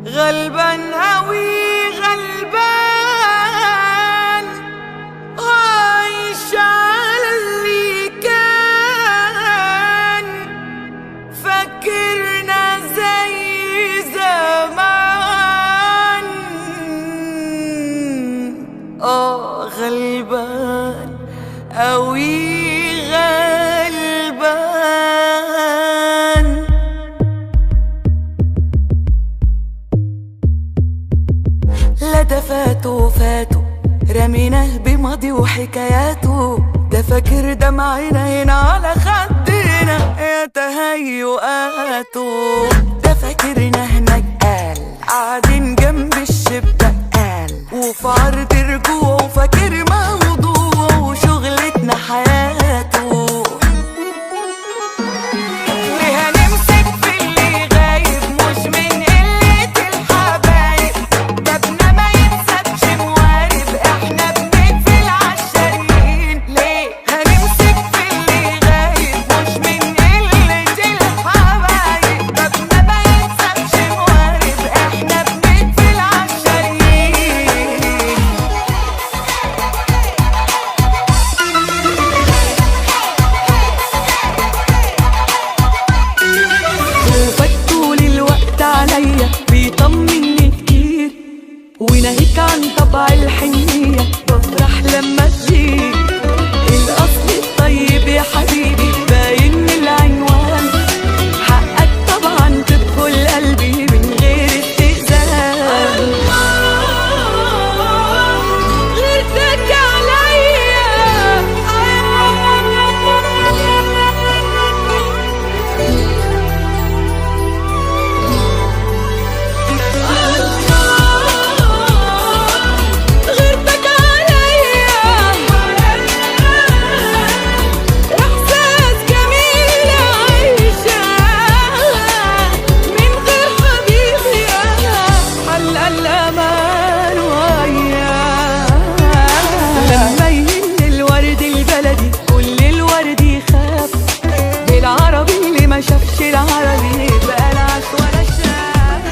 غلبان أوي غلبان، عايش على اللي كان، فاكرنا زي زمان. غلبان أوي غلبان. لا ده فاتوا رميناه بماضي وحكاياته، ده فاكر دمعنا هنا على خدنا يا تهيؤاته، ده فاكرنا هناك قاعدين جنب الشباك وفي عرض رجوعه فاكر موضوعه وشغلتنا حياته. ليه هنمسك في اللي غايب مش من قلة الحبايب، ده ابنا ما يتسابش موارب، احنا بنقفل عالشاريين. ليه هنمسك في اللي غايب مش من قلة الحبايب، ده ابنا ما يتسابش موارب، احنا بنقفل عالشاريين. خوفك طول الوقت عليا بيطمني كتير، وناهيك عن طبع الحنية بفرح لما تجيك. الأصل الطيب يا حبيبي باين من العنوان، حقك طبعا تدخل قلبي من غير استئذان. غيرتك عليا غيرتك عليا إحساس جميل عايشاه من غير حبيبي، حل الأمان وياه. لما يهل الورد البلدي كل الورد يخاف، بالعربي اللي ما شافش العربي يبقى العش ولا شاف.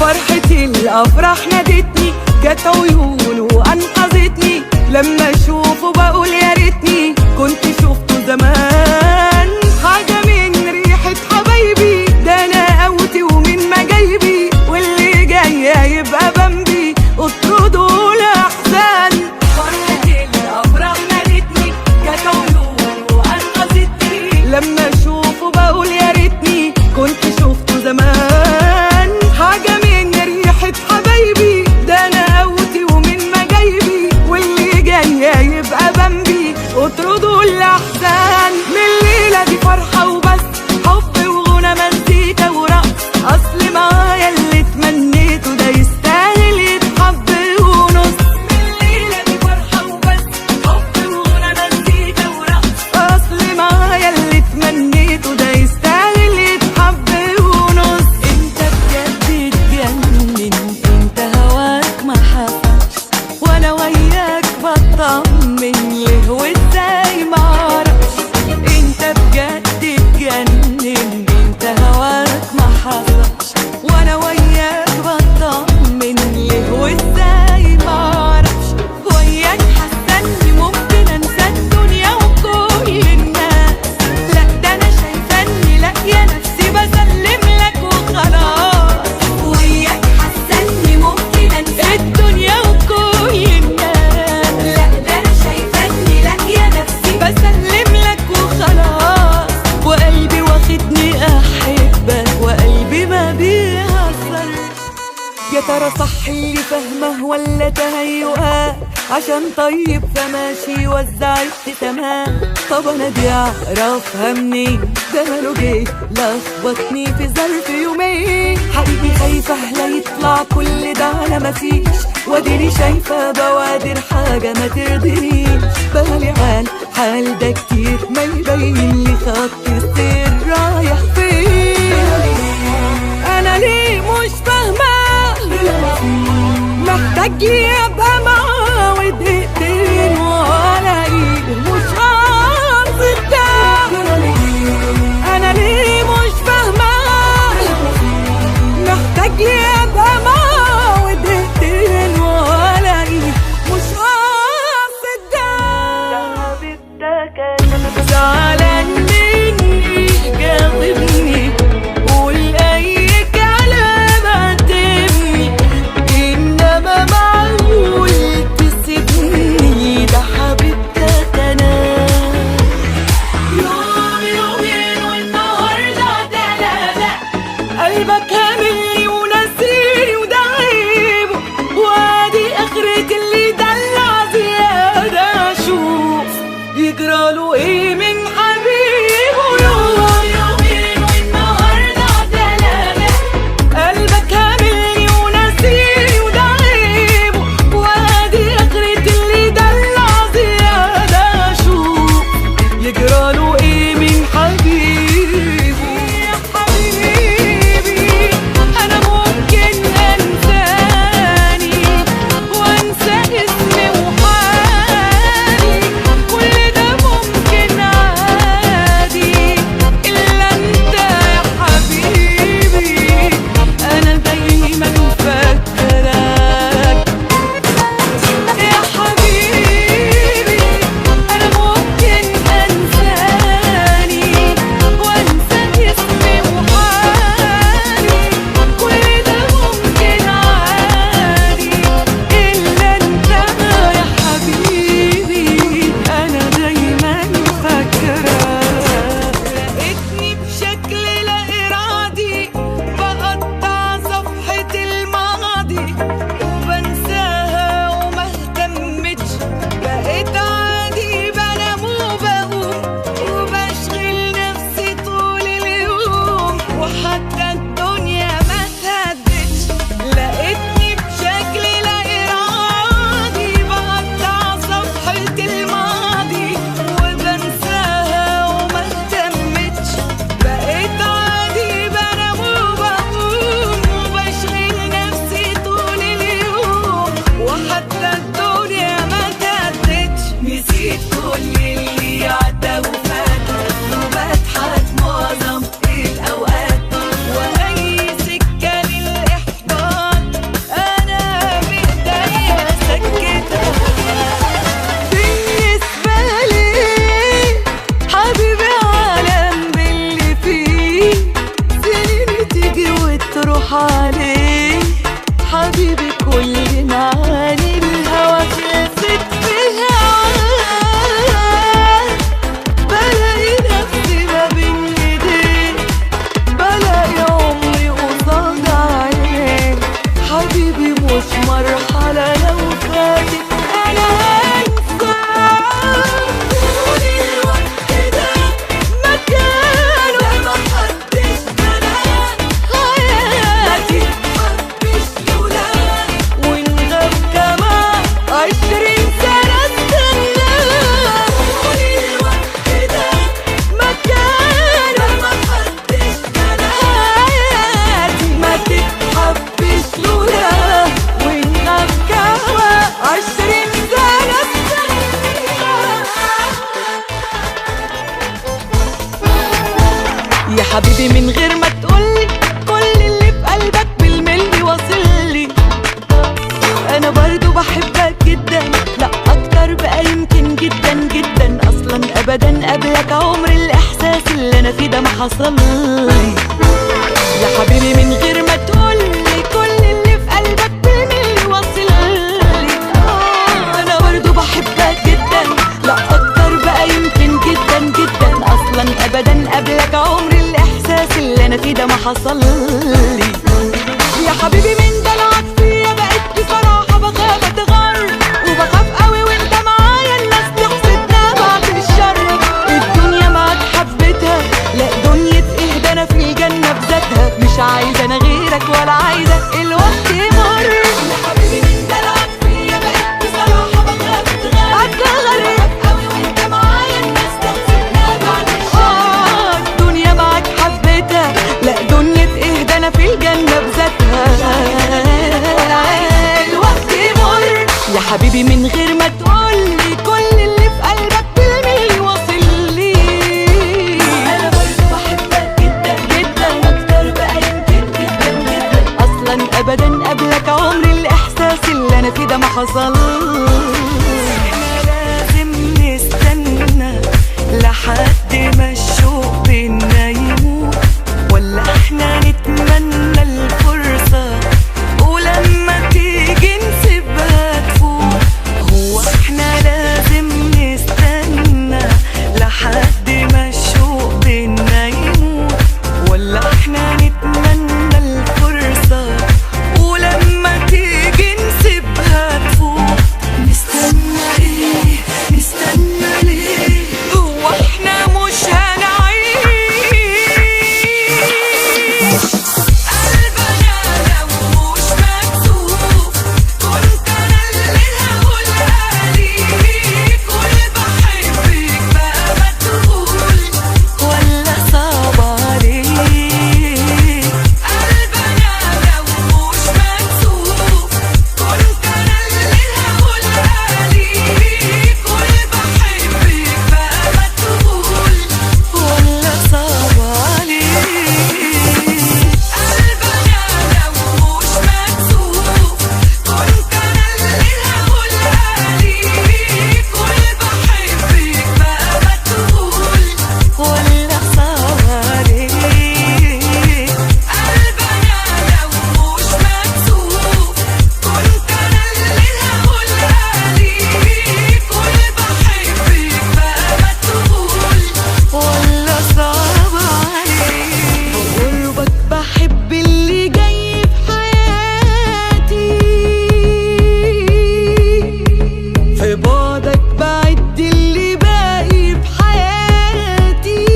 فرحة الأفراح نادتني، جت عيونه وأنقذتني، لما أشوفه بقول يا ريتني كنت شفته زمان. حاجة من ريحة حبايبي، ده أنا قوتي ومن مجايبي، واللي جاي هيبقى بمبي اطردوا الأحزان. فرحة الأفراح نادتني، جت عيونه وأنقذتني، لما أشوفه بقول يا ريتني كنت شفته زمان. حاجة من ريحة حبايبي، ده أنا قوتي ومن مجايبي، واللي جاي هيبقى بمبي اطردوا الأحزان. من الليلة دي فرحة وبس، حب وغنى مزيكا ورقص، أصل معايا اللي تمنيته ده يستاهل يتحب ونص. من الليلة دي فرحة وبس، حب وغنى مزيكا ورقص، أصل معايا اللي تمنيته ده يستاهل يتحب ونص. انت بجد تجنن، انت هواك ما حفظ، وانا وياك بطمن ليه وازاي معرفش. انت بجد تجنن، انت هواك ما حفظ، وانا وياك بطمن ليه وازاي معرفش. وياك حاسة ممكن انسى الدنيا وكل الناس، لا ده انا شايفاني لاقيه نفسي بسلم لك وخلاص. وياك حاسة ممكن انسى الدنيا وكل الناس، لا ده انا شايفاني لاقيه نفسي بسلم لك وخلاص. وقلبي واخدني احبك وقلبي ما بيهزر. يا ترى صح اللي فاهمه ولا تهيؤات؟ عشان طيب فماشي وزع ابتسامات. طب انا دي اعرفها منين؟ ده ماله جه لخبطني في ظرف يومين. حقيقي خايفه لا يطلع كل ده على مفيش، واديني شايفه بوادر حاجه ما ترضينيش. بالي عال حال ده كتير ما يبين لي خط السير رايح فين. انا ليه مش فاهمه محتاج ابقى معاه ودقيقتين والاقيه مش قاصد ده. انا ليه مش فاهمه يا حبيبي من غير ما تقولي كل اللي في قلبك بالملي واصلي. انا برضو بحبك جدا، لا اكتر بقى يمكن جدا جدا. اصلا ابدا قبلك عمر الاحساس اللي انا فيه ده ما حصلي. يا حبيبي من غير ما تقولي كل اللي في قلبك بالملي واصلي. انا برضو بحبك جدا، لا اكتر بقى يمكن جدا جدا. اصلا ابدا قبلك عمر الاحساس اللي انا فيه ده ما حصلي. يا حبيبي من دلعك فيا بقيت بصراحة بخاف اتغر، وبخاف قوي وانت معايا الناس تحسدنا بعد الشر. الدنيا معاك حبيتها، لا دنيا ايه ده انا في الجنة بذاتها. مش عايزة انا غيرك ولا عايزة الوقت يمر. يا حبيبي من دلعك فيا بقيت بصراحة بخاف اتغر، وبخاف قوي وانت معايا الناس تحسدنا بعد الشر. الدنيا معاك حبيتها، لا دنيا ايه ده انا في الجنة بذاتها. الوقت يمر. يا حبيبي من غير ما تقولي كل اللي في قلبك بالملي واصلي. انا برضه بحبك جدا جدا، اكتر بقى يمكن جدا جدا. اصلا ابدا قبلك عمر الاحساس اللي انا فيه ده ما حصل. احنا لازم نستنى لحد ما الشوق بينا يموت، ولا احنا نتمنى الفرصة ولما تيجي نسيبها تفوت؟ هو احنا لازم نستنى لحد ما الشوق بينا يموت، ولا احنا نتمنى الفرصة ولما تيجي نسيبها تفوت؟ نستنى ايه؟ نستنى ليه؟ هو احنا مش هنعيش؟ قلبنا لو مش مكتوب كنت انا اللي هقولها ليك. قول بحبك بقى ما تقول ولا صعب عليك. قلبنا لو مش مكتوب كنت انا اللي هقولها ليك. قول بحبك بقى ما تقول ولا صعب عليك. قلبنا لو مش مكتوب كنت انا اللي هقولها ليك. قول بحبك بقى ما تقول ولا صعب عليك. قلبنا لو مش مكتوب كنت انا اللي هقولها ليك. قول بحبك بقى ما تقول ولا صعب عليك. بقربك بحب اللي جاي في حياتي، في بعدك بعد اللي باقي في حياتي.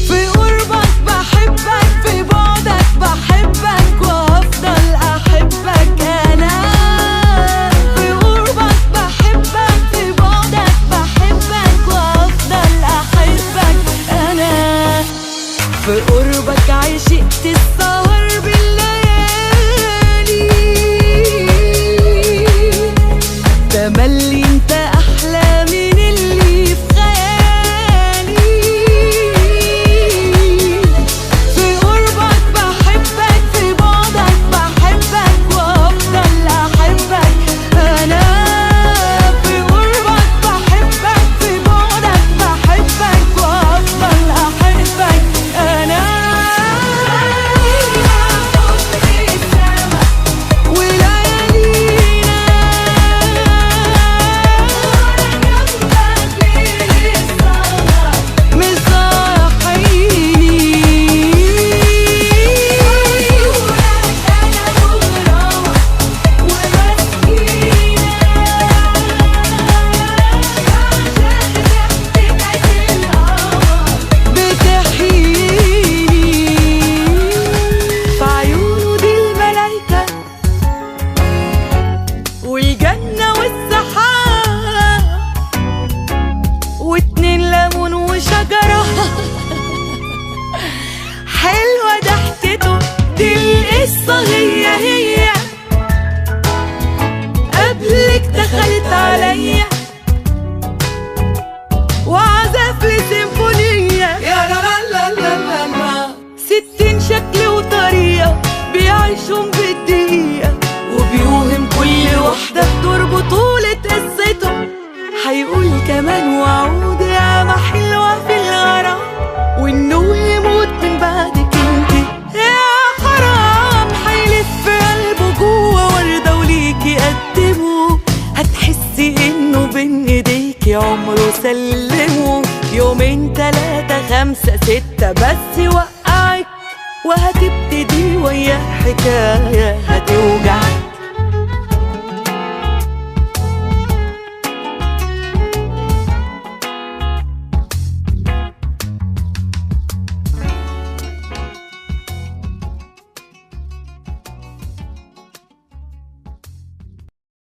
في قربك بحبك، في بعدك بحبك وهفضل احبك انا. في قربك بحبك، في بعدك بحبك وهفضل احبك انا. في قربك عشقت السهر بالليالي، تملي انت احلى من اللي في خيالي. في قربك بحبك، في بعدك بحبك وافضل احبك انا. في قربك بحبك، في بعدك بحبك وافضل احبك انا. القصة هي قبلك دخلت عليا وعزف لي سيمفونية كمان وعود ياما حلوة في الغرام، وإنه يموت من بعدك انتي يا حرام. حيلف قلبه جوا وردة وليكي قدمه، هتحسي إنه بين إيديكي عمره سلمه. يومين 3 5 6 بس يوقعك، وهتبتدي وياه حكاية هتوجعك.